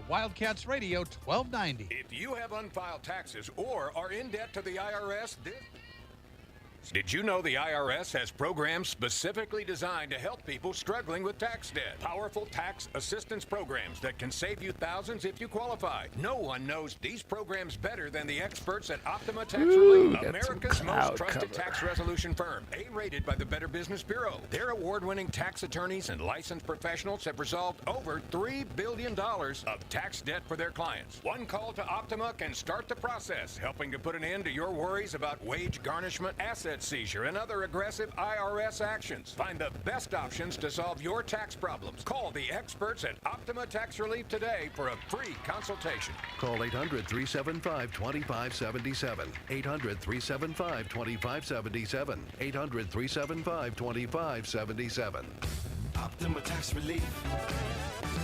Wildcats Radio 1290. If you have unfiled taxes or are in debt to the IRS, did you know the IRS has programs specifically designed to help people struggling with tax debt? Powerful tax assistance programs that can save you thousands if you qualify. No one knows these programs better than the experts at Optima Tax Relief, America's most trusted tax resolution firm, A-rated by the Better Business Bureau. Their award-winning tax attorneys and licensed professionals have resolved over $3 billion of tax debt for their clients. One call to Optima can start the process, helping to put an end to your worries about wage garnishment, asset seizure, and other aggressive IRS actions. Find the best options to solve your tax problems. Call the experts at Optima Tax Relief today for a free consultation. Call 800-375-2577. 800-375-2577. 800-375-2577. Optima Tax Relief.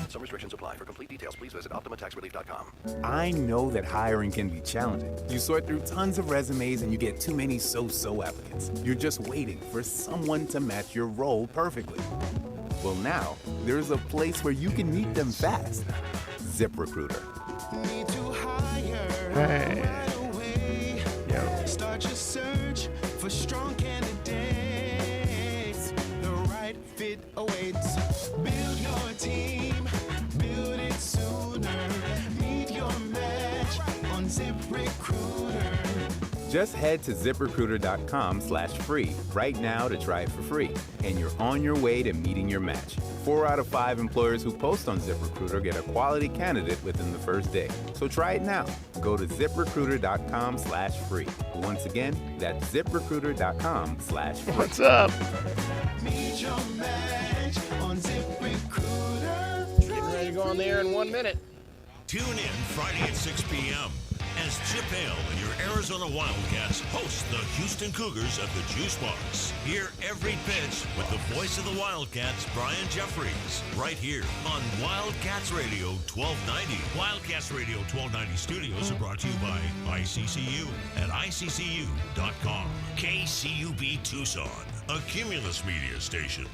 Some restrictions apply. For complete details, please visit OptimaTaxRelief.com. I know that hiring can be challenging. You sort through tons of resumes and you get too many so-so applicants. You're just waiting for someone to match your role perfectly. Well, now, there's a place where you can meet them fast. ZipRecruiter. Need to hire right away. Start your search for strong candidates. The right fit awaits. Build your team. Build it sooner. Meet your match on ZipRecruiter. Just head to ZipRecruiter.com/free right now to try it for free. And you're on your way to meeting your match. 4 out of 5 employers who post on ZipRecruiter get a quality candidate within the first day. So try it now. Go to ZipRecruiter.com/free. Once again, that's ZipRecruiter.com/free. What's up? Meet your match on ZipRecruiter. Getting ready to go on the air in 1 minute. Tune in Friday at 6 p.m. as Chip Hale and your Arizona Wildcats host the Houston Cougars at the Juice Box. Hear every pitch with the voice of the Wildcats, Brian Jeffries, right here on Wildcats Radio 1290. Wildcats Radio 1290 studios are brought to you by ICCU at ICCU.com. KCUB Tucson, a Cumulus Media station.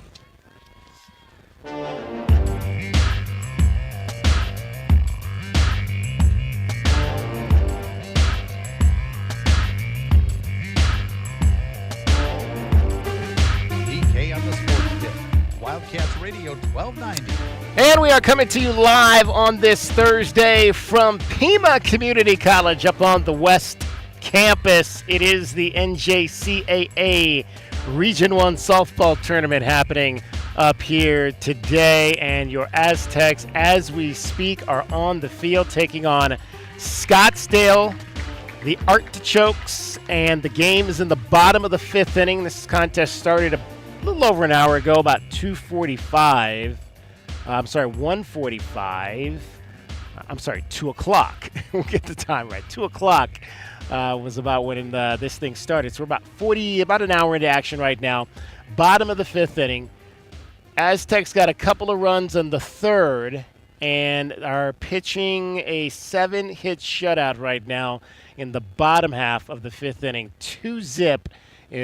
On the Sports Tip, Wildcats Radio 1290. And we are coming to you live on this Thursday from Pima Community College up on the West Campus. It is the NJCAA Region 1 softball tournament happening up here today. And your Aztecs, as we speak, are on the field taking on Scottsdale, the Artichokes. And the game is in the bottom of the 5th inning. This contest started a little over an hour ago, about 1:45. 2 o'clock. We'll get the time right. 2 o'clock was about when this thing started. So we're about an hour into action right now. Bottom of the 5th inning. Aztecs got a couple of runs in the 3rd and are pitching a 7-hit shutout right now in the bottom half of the 5th inning. 2-zip.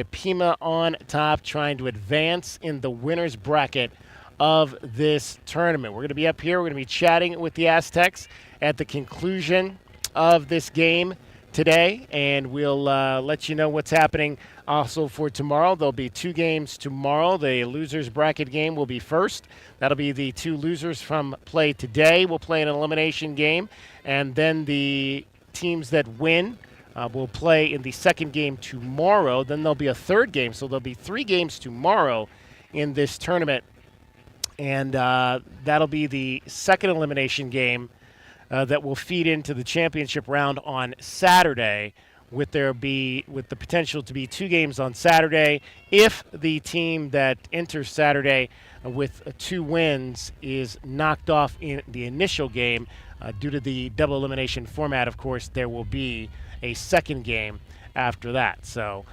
Pima on top, trying to advance in the winner's bracket of this tournament. We're going to be up here. We're going to be chatting with the Aztecs at the conclusion of this game today, and we'll let you know what's happening also for tomorrow. There'll be 2 games tomorrow. The loser's bracket game will be first. That'll be the 2 losers from play today. We'll play an elimination game, and then the teams that win will play in the second game tomorrow. Then there'll be a 3rd game, so there'll be 3 games tomorrow in this tournament. And that'll be the second elimination game that will feed into the championship round on Saturday, with the potential to be 2 games on Saturday if the team that enters Saturday with 2 wins is knocked off in the initial game. Due to the double elimination format, of course, there will be a second game after that. So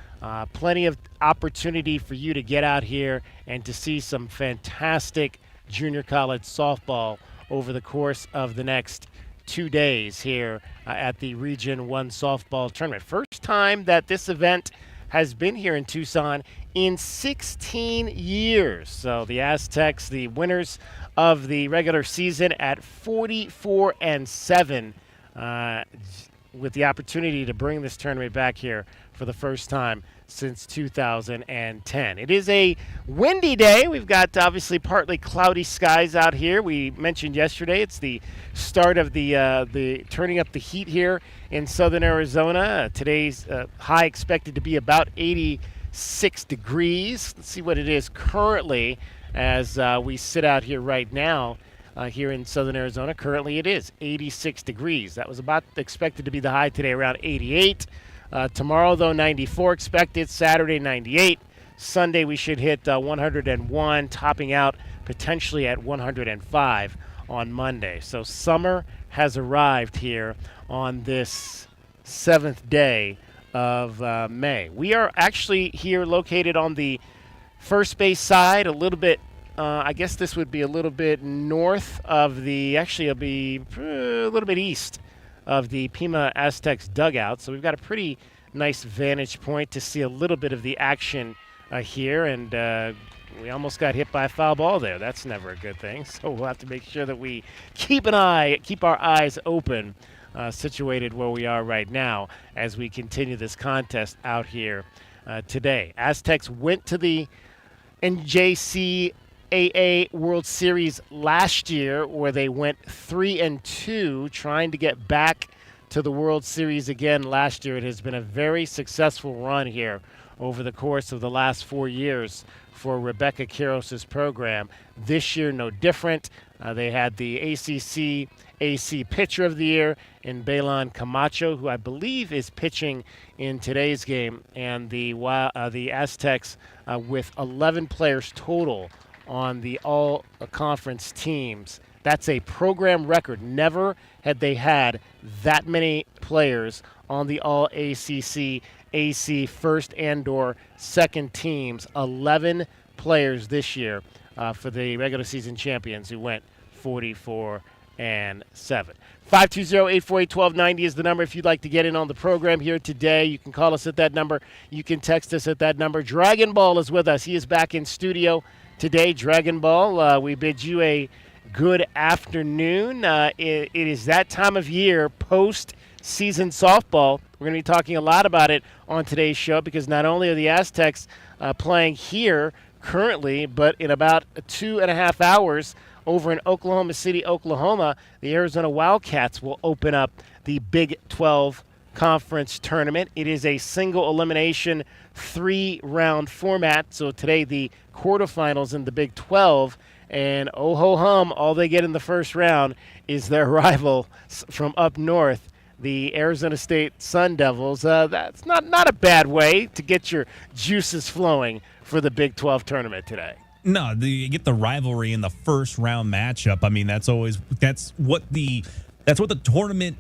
plenty of opportunity for you to get out here and to see some fantastic junior college softball over the course of the next 2 days here at the Region 1 softball tournament. First time that this event has been here in Tucson in 16 years. So the Aztecs, the winners of the regular season at 44-7, with the opportunity to bring this tournament back here for the first time since 2010. It is a windy day. We've got obviously partly cloudy skies out here. We mentioned yesterday it's the start of the turning up the heat here in southern Arizona. Today's high expected to be about 86 degrees. Let's see what it is currently as we sit out here right now. Here in southern Arizona, currently it is 86 degrees. That was about expected to be the high today, around 88. Tomorrow, though, 94 expected. Saturday, 98. Sunday, we should hit 101, topping out potentially at 105 on Monday. So summer has arrived here on this 7th day of May. We are actually here located on the first base side, a little bit I guess this would be a little bit north of the, actually it'll be a little bit east of the Pima Aztecs dugout. So we've got a pretty nice vantage point to see a little bit of the action here. And we almost got hit by a foul ball there. That's never a good thing. So we'll have to make sure that we keep our eyes open, situated where we are right now as we continue this contest out here today. Aztecs went to the NJCAA World Series last year, where they went 3-2, trying to get back to the World Series again last year. It has been a very successful run here over the course of the last 4 years for Rebecca Quiros' program. This year, no different. They had the ACC AC Pitcher of the Year in Bailon Camacho, who I believe is pitching in today's game, and the Aztecs with 11 players total on the all-conference teams. That's a program record. Never had they had that many players on the all-ACC, AC first and/or second teams. 11 players this year for the regular season champions, who went 44-7. 520-848-1290 is the number if you'd like to get in on the program here today. You can call us at that number. You can text us at that number. Dragon Ball is with us. He is back in studio today. Dragon Ball, we bid you a good afternoon. It is that time of year, post-season softball. We're going to be talking a lot about it on today's show, because not only are the Aztecs playing here currently, but in about 2.5 hours over in Oklahoma City, Oklahoma, the Arizona Wildcats will open up the Big 12 Conference Tournament. It is a single elimination 3-round format. So today the quarterfinals in the Big 12, and oh ho hum, all they get in the first round is their rival from up north, the Arizona State Sun Devils. That's not a bad way to get your juices flowing for the Big 12 tournament today. No, you get the rivalry in the first round matchup. I mean, that's what the tournament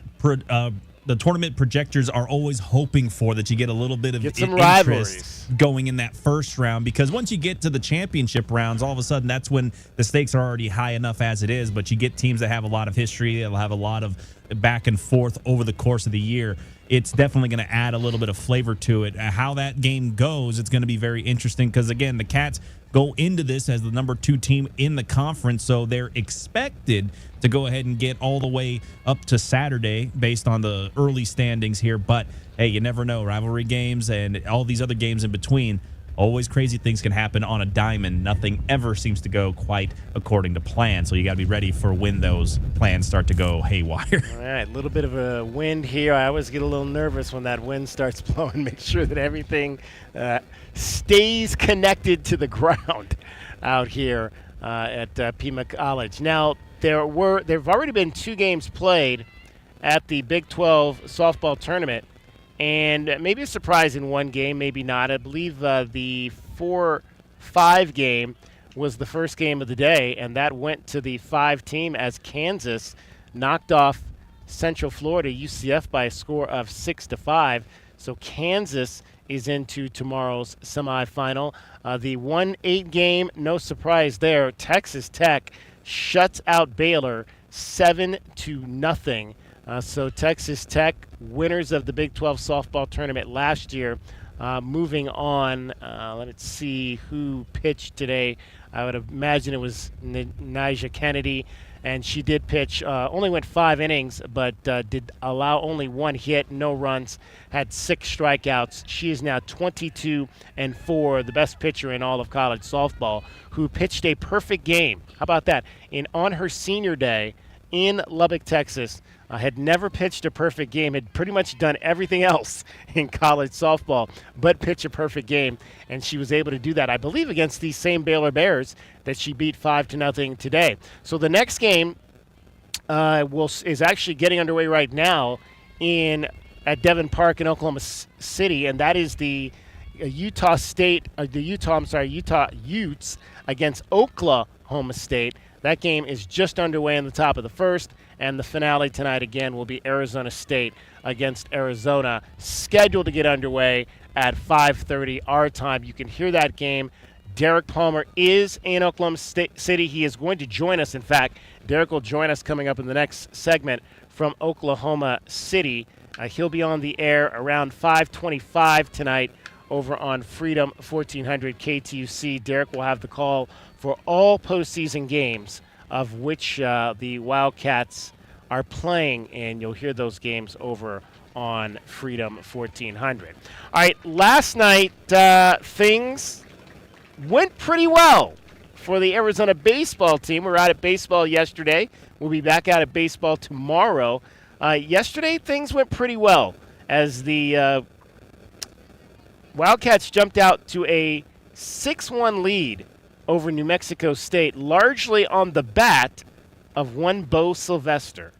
projectors are always hoping for, that you get a little bit of some interest rivalries going in that first round, because once you get to the championship rounds, all of a sudden that's when the stakes are already high enough as it is. But you get teams that have a lot of history, that'll have a lot of back and forth over the course of the year. It's definitely going to add a little bit of flavor to it. How that game goes, it's going to be very interesting, because again, the Cats go into this as the number 2 team in the conference, so they're expected to go ahead and get all the way up to Saturday based on the early standings here. But hey, you never know. Rivalry games and all these other games in between, always crazy things can happen on a diamond. Nothing ever seems to go quite according to plan, so you got to be ready for when those plans start to go haywire. All right, a little bit of a wind here. I always get a little nervous when that wind starts blowing. Make sure that everything stays connected to the ground out here at Pima College. Now, there have already been 2 games played at the Big 12 softball tournament, and maybe a surprise in one game, maybe not. I believe the 4-5 game was the first game of the day, and that went to the 5 team as Kansas knocked off Central Florida, UCF, by a score of 6-5. So Kansas is into tomorrow's semifinal. The 1-8 game, no surprise there. Texas Tech shuts out Baylor 7-0. So Texas Tech, winners of the Big 12 softball tournament last year, Moving on, let's see who pitched today. I would imagine it was Nyjah Kennedy, and she did pitch. Only went 5 innings, but did allow only 1 hit, no runs, had 6 strikeouts. She is now 22-4, the best pitcher in all of college softball, who pitched a perfect game. How about that? On her senior day in Lubbock, Texas. Had never pitched a perfect game, had pretty much done everything else in college softball but pitch a perfect game, and she was able to do that, I believe, against these same Baylor Bears that she beat 5-0 today. So the next game is actually getting underway right now at Devon Park in Oklahoma City, and that is the Utah Utes against Oklahoma State. That game is just underway in the top of the first, and the finale tonight again will be Arizona State against Arizona, scheduled to get underway at 5:30 our time. You can hear that game. Derek Palmer is in Oklahoma City. He is going to join us. In fact, Derek will join us coming up in the next segment from Oklahoma City. He'll be on the air around 5:25 tonight over on Freedom 1400 KTUC. Derek will have the call for all postseason games of which the Wildcats are playing, and you'll hear those games over on Freedom 1400. All right, last night things went pretty well for the Arizona baseball team. We were out at baseball yesterday. We'll be back out at baseball tomorrow. Yesterday things went pretty well as the Wildcats jumped out to a 6-1 lead over New Mexico State, largely on the bat of one Bo Sylvester.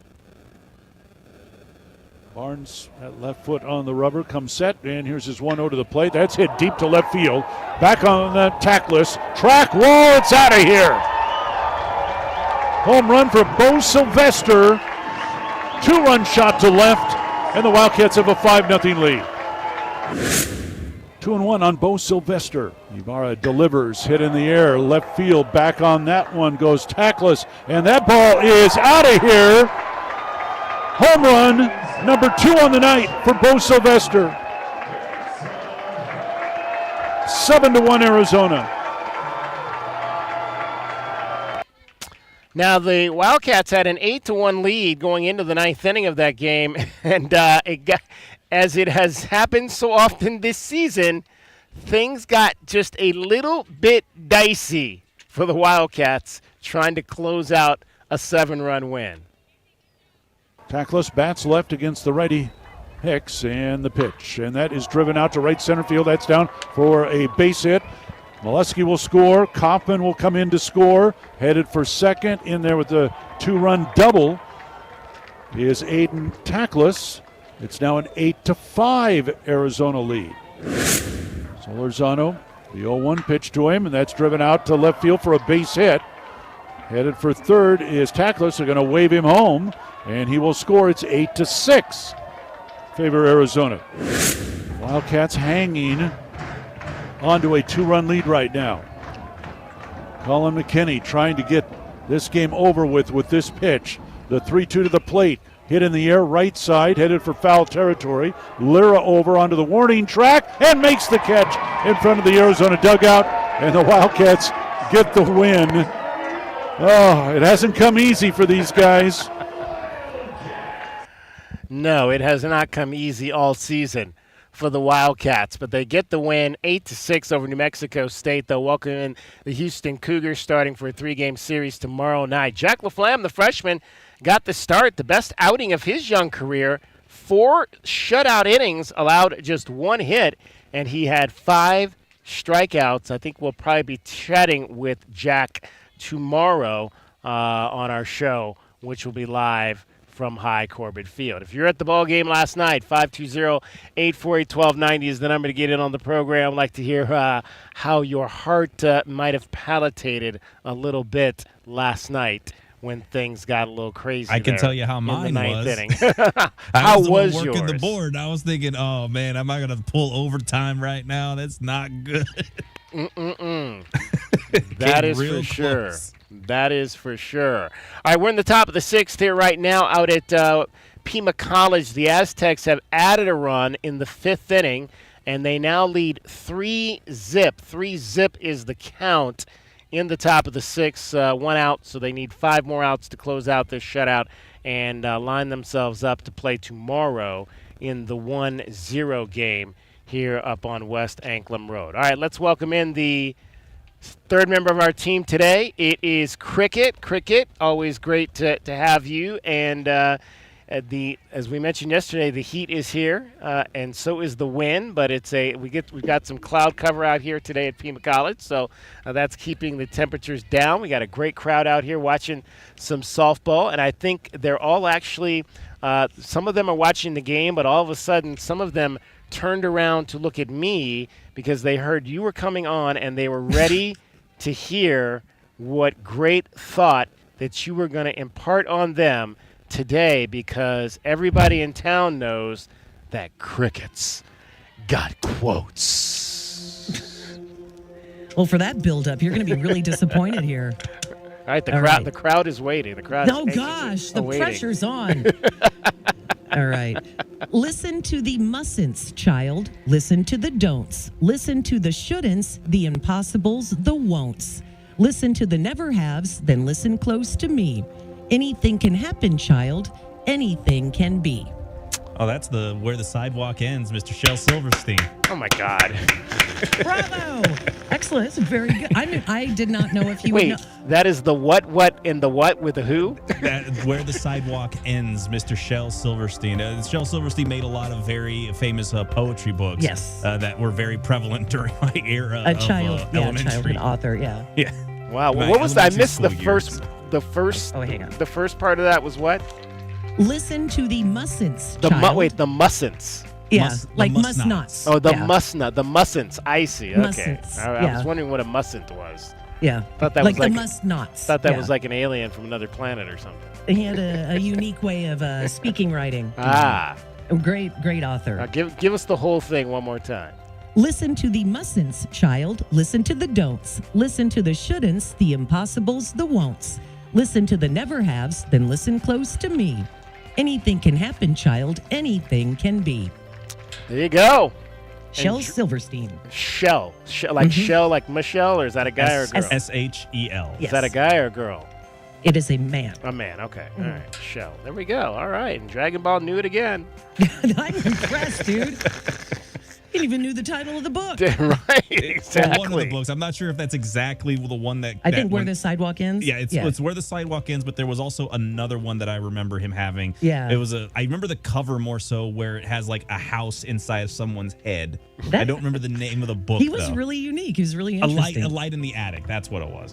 Barnes at left foot on the rubber, comes set, and here's his 1-0 to the plate. That's hit deep to left field. Back on the tackless. Track wall, it's out of here. Home run for Bo Sylvester. 2-run shot to left, and the Wildcats have a 5-0 lead. 2-1 on Bo Sylvester. Ibarra delivers, hit in the air, left field. Back on that one goes tackless, and that ball is out of here. Home run, number 2 on the night for Bo Sylvester. 7-1 Arizona. Now, the Wildcats had an 8-1 lead going into the 9th inning of that game, and as it has happened so often this season, things got just a little bit dicey for the Wildcats trying to close out a 7-run win. Tackless bats left against the righty Hicks, and the pitch. And that is driven out to right center field. That's down for a base hit. Molesky will score. Kaufman will come in to score. Headed for second. In there with the 2-run double is Aiden Tackless. It's now an 8-5 Arizona lead. Solorzano, the 0-1 pitch to him, and that's driven out to left field for a base hit. Headed for third is Tackless. They're going to wave him home, and he will score. It's 8-6. Favor Arizona. Wildcats hanging onto a 2-run lead right now. Colin McKinney trying to get this game over with this pitch. The 3-2 to the plate. Hit in the air, right side, headed for foul territory. Lira over onto the warning track and makes the catch in front of the Arizona dugout. And the Wildcats get the win. Oh, it hasn't come easy for these guys. No, it has not come easy all season for the Wildcats, but they get the win 8-6 over New Mexico State. They'll welcome in the Houston Cougars starting for a 3-game series tomorrow night. Jack LaFlamme, the freshman, got the start, the best outing of his young career. 4 shutout innings, allowed just 1 hit, and he had 5 strikeouts. I think we'll probably be chatting with Jack tomorrow on our show, which will be live from High Corbett Field. If you're at the ball game last night, 520-848-1290 is the number to get in on the program. I'd like to hear how your heart might have palpitated a little bit last night when things got a little crazy. I can tell you how mine was. Inning. How was working yours? the board? I was thinking, oh man, am I going to pull overtime right now? That's not good. That is for sure. That is for sure. All right, we're in the top of the 6th here right now out at Pima College. The Aztecs have added a run in the 5th inning and they now lead 3-0. 3-0 is the count in the top of the 6th. 1 out, so they need 5 more outs to close out this shutout and line themselves up to play tomorrow in the 1-0 game here up on West Anklam Road. All right, let's welcome in the third member of our team today. It is Cricket. Cricket, always great to have you. And as we mentioned yesterday, the heat is here, and so is the wind. But we've got some cloud cover out here today at Pima College, so that's keeping the temperatures down. We got a great crowd out here watching some softball, and I think they're all actually. Some of them are watching the game, but all of a sudden, some of them turned around to look at me because they heard you were coming on, and they were ready to hear what great thought that you were going to impart on them today, because everybody in town knows that Cricket's got quotes. Well, for that build-up, you're going to be really disappointed here. All right, the crowd is waiting. The crowd. Oh gosh, the pressure's on. All right. Listen to the mustn'ts, child. Listen to the don'ts. Listen to the shouldn'ts, the impossibles, the won'ts. Listen to the never-haves, then listen close to me. Anything can happen, child. Anything can be. Oh, that's where the sidewalk ends, Mr. Shel Silverstein. Oh my God! Bravo! Excellent. That's very good. I did not know if he would know. That is the what, and the what with the who? Where the sidewalk ends, Mr. Shel Silverstein. Shel Silverstein made a lot of very famous poetry books. Yes. That were very prevalent during my era. A childhood author. Yeah. Yeah. Wow. What was that? I missed the first. Years. The first. Oh, hang on. The first part of that was what? Listen to the mustn'ts, the child. The mustn'ts. Yeah, must nots. Oh, the mustn'ts. I see. Okay. Mustn'ts, I was wondering what a mustn't was. Yeah. Thought that like was like the must nots. Thought that was like an alien from another planet or something. He had a unique way of speaking writing. Ah. A great author. Give us the whole thing one more time. Listen to the mustn'ts, child. Listen to the don'ts. Listen to the shouldn'ts, the impossibles, the won'ts. Listen to the never-haves, then listen close to me. Anything can happen, child. Anything can be. There you go. Shel Silverstein. Shel. Like Shel, like Michelle, or is that a guy or a girl? Shel. Yes. Is that a guy or a girl? It is a man. A man, okay. All right, Shel. There we go. All right, and Dragon Ball knew it again. I'm impressed, dude. He even knew the title of the book. Right, exactly. One of the books. I'm not sure if that's exactly the one that... I think Where the Sidewalk Ends? Yeah, it's Where the Sidewalk Ends, but there was also another one that I remember him having. Yeah. I remember the cover more so where it has like a house inside of someone's head. I don't remember the name of the book, He was really unique. He was really interesting. A light in the attic. That's what it was.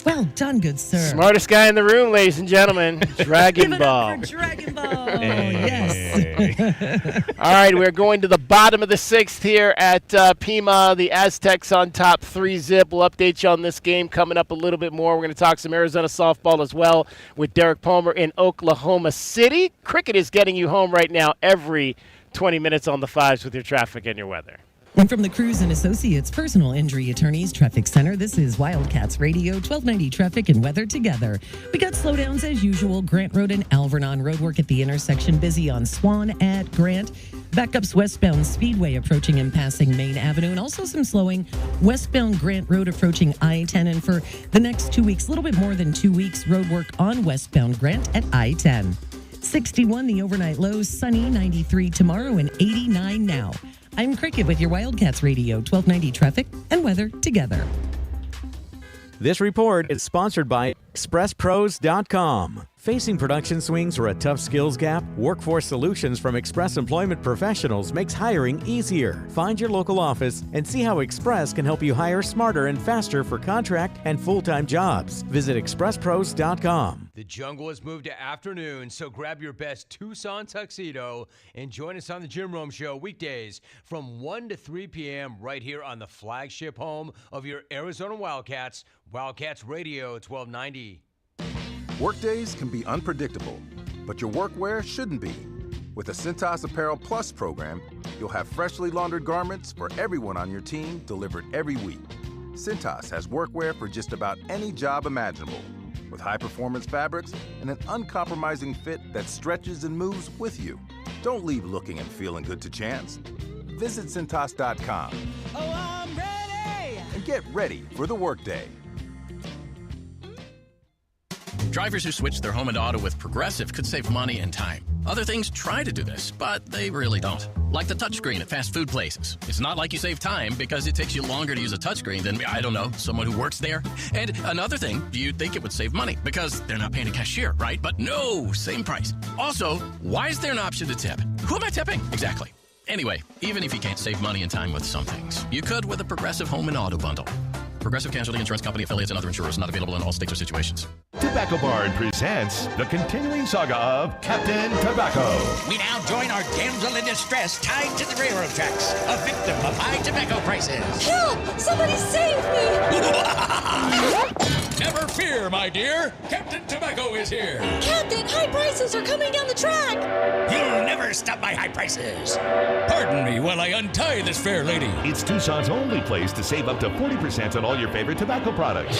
Well done, good sir. Smartest guy in the room, ladies and gentlemen. Dragon Give it Ball. up for Dragon Ball. Yes. All right, we're going to the bottom of the 6th here at Pima. The Aztecs on top 3-0. We'll update you on this game coming up a little bit more. We're going to talk some Arizona softball as well with Derek Palmer in Oklahoma City. Cricket is getting you home right now every 20 minutes on the 5s with your traffic and your weather. And from the Cruz and Associates Personal Injury Attorneys Traffic Center, this is Wildcats Radio, 1290 Traffic and Weather together. We got slowdowns as usual. Grant Road and Alvernon roadwork at the intersection. Busy on Swan at Grant. Backups westbound Speedway approaching and passing Main Avenue. And also some slowing westbound Grant Road approaching I-10. And for the next 2 weeks, a little bit more than 2 weeks, roadwork on westbound Grant at I-10. 61 the overnight lows, sunny, 93 tomorrow, and 89 now. I'm Cricket with your Wildcats Radio, 1290 Traffic and Weather together. This report is sponsored by ExpressPros.com. Facing production swings or a tough skills gap? Workforce Solutions from Express Employment Professionals makes hiring easier. Find your local office and see how Express can help you hire smarter and faster for contract and full-time jobs. Visit ExpressPros.com. The jungle has moved to afternoon, so grab your best Tucson tuxedo and join us on the Jim Rome Show weekdays from 1 to 3 p.m. right here on the flagship home of your Arizona Wildcats, Wildcats Radio 1290. Workdays can be unpredictable, but your workwear shouldn't be. With the Cintas Apparel Plus program, you'll have freshly laundered garments for everyone on your team delivered every week. Cintas has workwear for just about any job imaginable, with high-performance fabrics and an uncompromising fit that stretches and moves with you. Don't leave looking and feeling good to chance. visit Cintas.com. Oh, I'm ready. And get ready for the workday. Drivers who switch their home and auto with Progressive could save money and time. Other things try to do this, but they really don't. Like the touchscreen at fast food places. It's not like you save time because it takes you longer to use a touchscreen than, I don't know, someone who works there. And another thing, you'd think it would save money because they're not paying a cashier, right? But no, same price. Also, why is there an option to tip? Who am I tipping? Exactly. Anyway, even if you can't save money and time with some things, you could with a Progressive home and auto bundle. Progressive Casualty Insurance Company, affiliates, and other insurers. Not available in all states or situations. Tobacco Barn presents the continuing saga of Captain Tobacco. We now join our damsel in distress tied to the railroad tracks, a victim of high tobacco prices. Help! Somebody save me! Never fear, my dear. Captain Tobacco is here. Captain, high prices are coming down the track. You'll never stop my high prices. Pardon me while I untie this fair lady. It's Tucson's only place to save up to 40% on all your favorite tobacco products.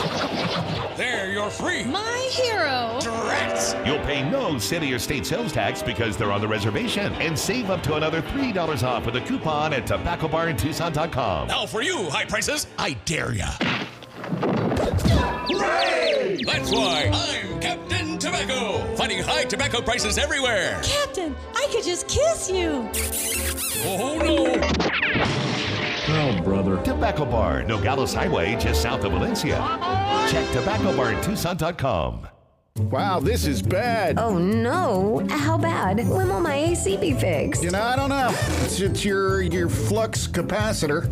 There, you're free. My hero. Drats. You'll pay no city or state sales tax because they're on the reservation, and save up to another $3 off with a coupon at tobaccobarntucson.com. Now for you, high prices, I dare ya. Hooray! That's why I'm Captain Tobacco, fighting high tobacco prices everywhere. Captain, I could just kiss you. Oh, no. Oh, brother. Tobacco Barn, Nogales Highway, just south of Valencia. Check tobaccobarntucson.com. Wow, this is bad. Oh no, how bad? When will my AC be fixed? You know, I don't know. It's your flux capacitor.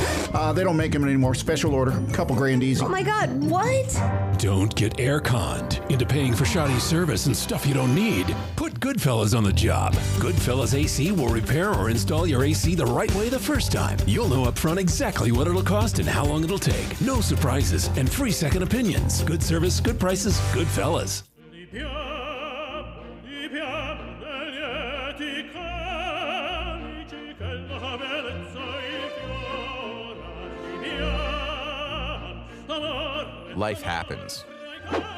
They don't make them anymore. Special order. Couple grand easy. Oh my God, what? Don't get air conned into paying for shoddy service and stuff you don't need. Put Goodfellas on the job. Goodfellas AC will repair or install your AC the right way the first time. You'll know up front exactly what it'll cost and how long it'll take. No surprises and free second opinions. Good service, good prices, Goodfellas. Life happens.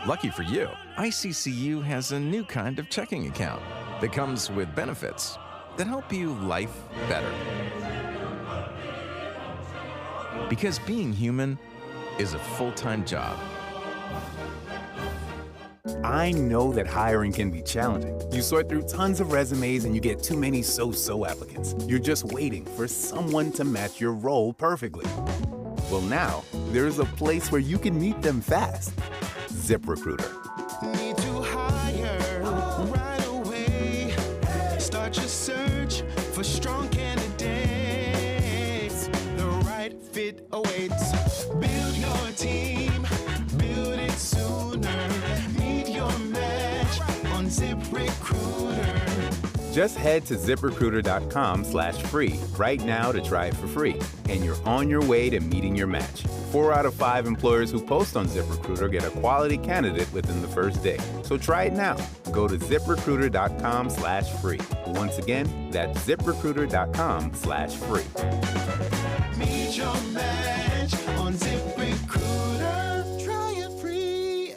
Lucky for you, ICCU has a new kind of checking account that comes with benefits that help you life better. Because being human is a full-time job. I know that hiring can be challenging. You sort through tons of resumes and you get too many so-so applicants. You're just waiting for someone to match your role perfectly. Well, now, there's a place where you can meet them fast. ZipRecruiter. Need to hire right away. Start your search for strong candidates. The right fit awaits. Build your team. Build it sooner. Meet your match on ZipRecruiter. Just head to ZipRecruiter.com/free right now to try it for free, and you're on your way to meeting your match. 4 out of 5 employers who post on ZipRecruiter get a quality candidate within the first day. So try it now. Go to ZipRecruiter.com/free. Once again, that's ZipRecruiter.com/free. Meet your match on ZipRecruiter. Try it free.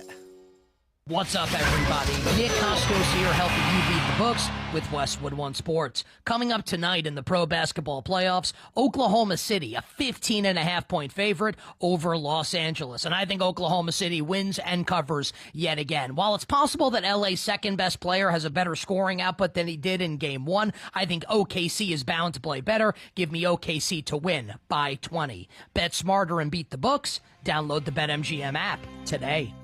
What's up, everybody? Nick Costos here, helping you beat the books with Westwood One Sports. Coming up tonight in the pro basketball playoffs, Oklahoma City, a 15.5-point favorite over Los Angeles. And I think Oklahoma City wins and covers yet again. While it's possible that LA's second-best player has a better scoring output than he did in Game 1, I think OKC is bound to play better. Give me OKC to win by 20. Bet smarter and beat the books. Download the BetMGM app today.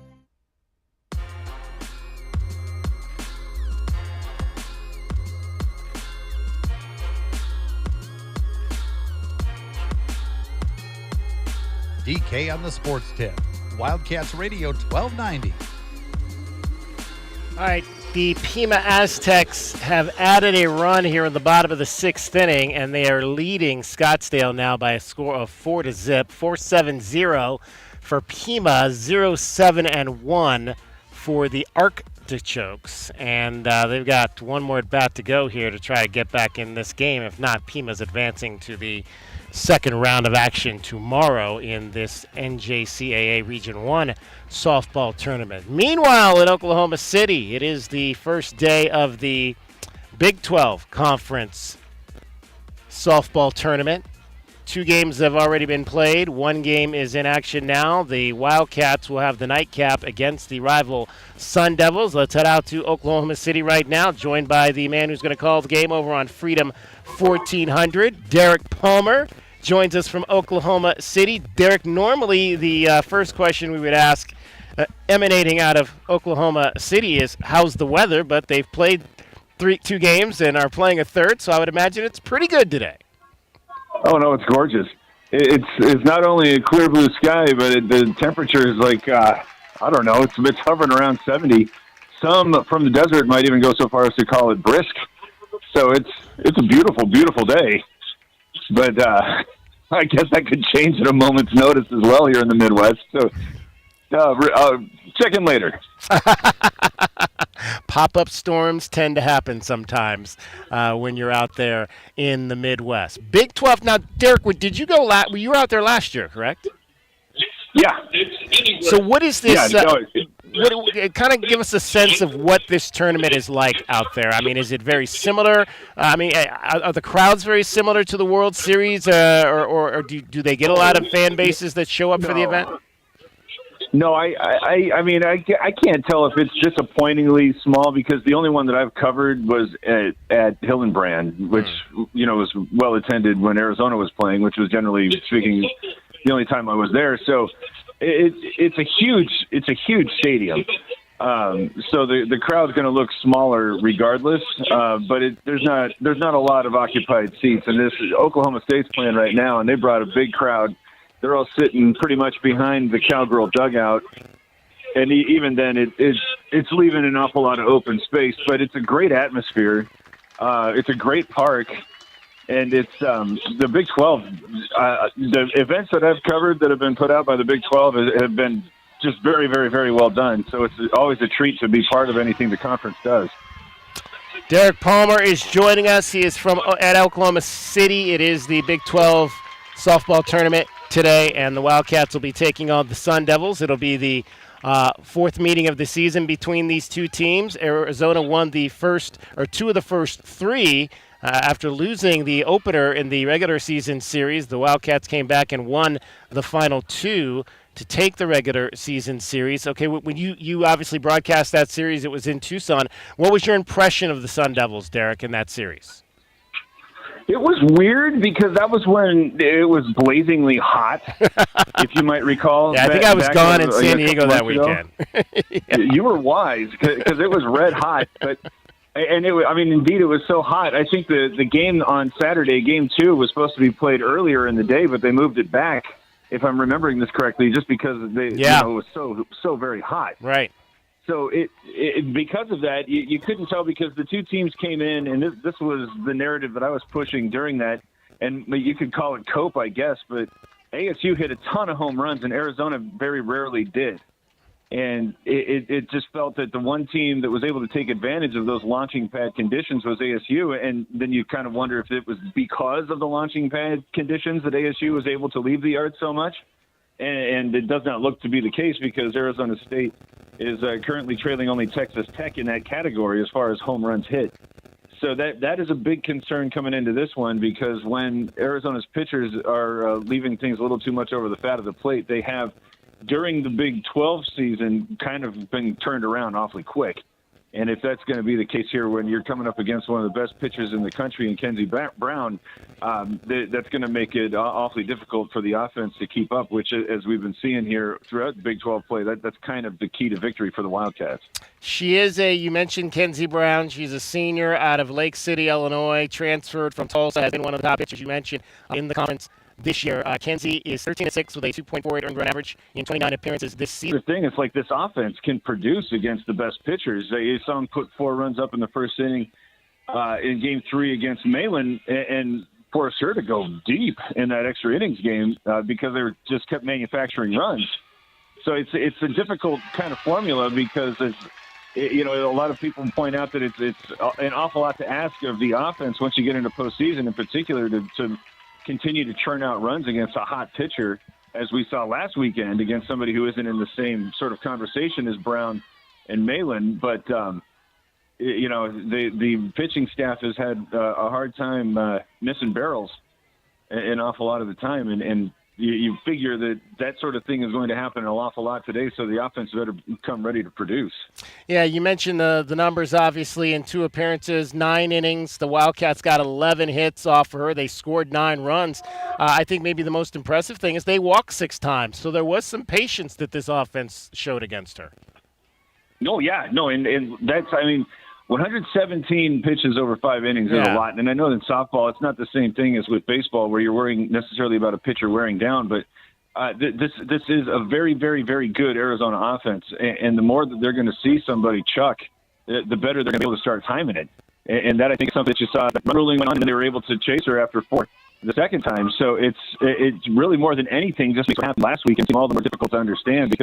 DK on the Sports Tip. Wildcats Radio 1290. All right, the Pima Aztecs have added a run here in the bottom of the 6th inning, and they are leading Scottsdale now by a score of 4-0, 4-7-0 for Pima, 0-7-1 for the Artichokes. And they've got one more at bat to go here to try to get back in this game. If not, Pima's advancing to the second round of action tomorrow in this NJCAA Region 1 softball tournament. Meanwhile, in Oklahoma City, it is the first day of the Big 12 Conference softball tournament. 2 games have already been played. 1 game is in action now. The Wildcats will have the nightcap against the rival Sun Devils. Let's head out to Oklahoma City right now, joined by the man who's going to call the game over on Freedom 1400, Derek Palmer. Joins us from Oklahoma City. Derek, normally the first question we would ask emanating out of Oklahoma City is, how's the weather? But they've played 2 games and are playing a third, so I would imagine it's pretty good today. Oh, no, it's gorgeous. It's not only a clear blue sky, but the temperature is like, I don't know, it's hovering around 70. Some from the desert might even go so far as to call it brisk. So it's a beautiful, beautiful day. But I guess that could change at a moment's notice as well here in the Midwest. So check in later. Pop-up storms tend to happen sometimes when you're out there in the Midwest. Big 12. Now, Derek, did you go? You were out there last year, correct? Yeah. So what is this? Yeah, kind of give us a sense of what this tournament is like out there. I mean, is it very similar? Are the crowds very similar to the World Series, or do they get a lot of fan bases that show up for the event? No, I mean, I can't tell if it's disappointingly small, because the only one that I've covered was at Hillenbrand, which, was well attended when Arizona was playing, which was generally speaking the only time I was there. So it's a huge stadium. So the crowd's going to look smaller regardless, but there's not a lot of occupied seats. And this Oklahoma State's playing right now, and they brought a big crowd. They're all sitting pretty much behind the Cowgirl dugout, and even then, it's leaving an awful lot of open space. But it's a great atmosphere. It's a great park, and it's the Big 12. The events that I've covered that have been put out by the Big 12 have been just very, very, very well done. So it's always a treat to be part of anything the conference does. Derek Palmer is joining us. He is at Oklahoma City. It is the Big 12 softball tournament today, and the Wildcats will be taking on the Sun Devils. It'll be the 4th meeting of the season between these 2 teams. Arizona won the 2 of the first 3 after losing the opener in the regular season series. The Wildcats came back and won the final 2 to take the regular season series. Okay, when you obviously broadcast that series, it was in Tucson. What was your impression of the Sun Devils, Derek, in that series? It was weird because that was when it was blazingly hot, if you might recall. Yeah, I think I was gone in San Diego that weekend. You were wise because it was red hot. Indeed, it was so hot. I think the game on Saturday, Game 2, was supposed to be played earlier in the day, but they moved it back, if I'm remembering this correctly, just because it was so very hot. Right. So because of that, you couldn't tell, because the 2 teams came in, and this was the narrative that I was pushing during that, and you could call it cope, I guess, but ASU hit a ton of home runs, and Arizona very rarely did. And it just felt that the one team that was able to take advantage of those launching pad conditions was ASU, and then you kind of wonder if it was because of the launching pad conditions that ASU was able to leave the yard so much. And it does not look to be the case, because Arizona State is currently trailing only Texas Tech in that category as far as home runs hit. So that is a big concern coming into this one, because when Arizona's pitchers are leaving things a little too much over the fat of the plate, they have, during the Big 12 season, kind of been turned around awfully quick. And if that's going to be the case here, when you're coming up against one of the best pitchers in the country in Kenzie Brown, that's going to make it awfully difficult for the offense to keep up, which, as we've been seeing here throughout the Big 12 play, that's kind of the key to victory for the Wildcats. She is you mentioned Kenzie Brown. She's a senior out of Lake City, Illinois, transferred from Tulsa, has been one of the top pitchers you mentioned in the conference this year. Kenzie is 13-6 with a 2.48 earned run average in 29 appearances this season. The thing is, like, this offense can produce against the best pitchers. You saw them put 4 runs up in the first inning in Game 3 against Malin, and forced her to go deep in that extra innings game because they just kept manufacturing runs. So it's a difficult kind of formula, because a lot of people point out that it's an awful lot to ask of the offense once you get into postseason, in particular, to continue to churn out runs against a hot pitcher, as we saw last weekend against somebody who isn't in the same sort of conversation as Brown and Malin. But, the pitching staff has had a hard time missing barrels. an awful lot of the time, and you figure that sort of thing is going to happen an awful lot today, so the offense better come ready to produce. Yeah, you mentioned the numbers, obviously, in 2 appearances, 9 innings. The Wildcats got 11 hits off of her. They scored 9 runs. I think maybe the most impressive thing is they walked 6 times, so there was some patience that this offense showed against her. No, yeah, no, and that's, 117 pitches over 5 innings is a lot. And I know in softball it's not the same thing as with baseball where you're worrying necessarily about a pitcher wearing down, but this is a very, very, very good Arizona offense. And the more that they're going to see somebody chuck, the better they're going to be able to start timing it. And that, I think, is something that you saw. The ruling went on, and they were able to chase her after 4 the second time. So it's really more than anything just what happened last week and all the more difficult to understand because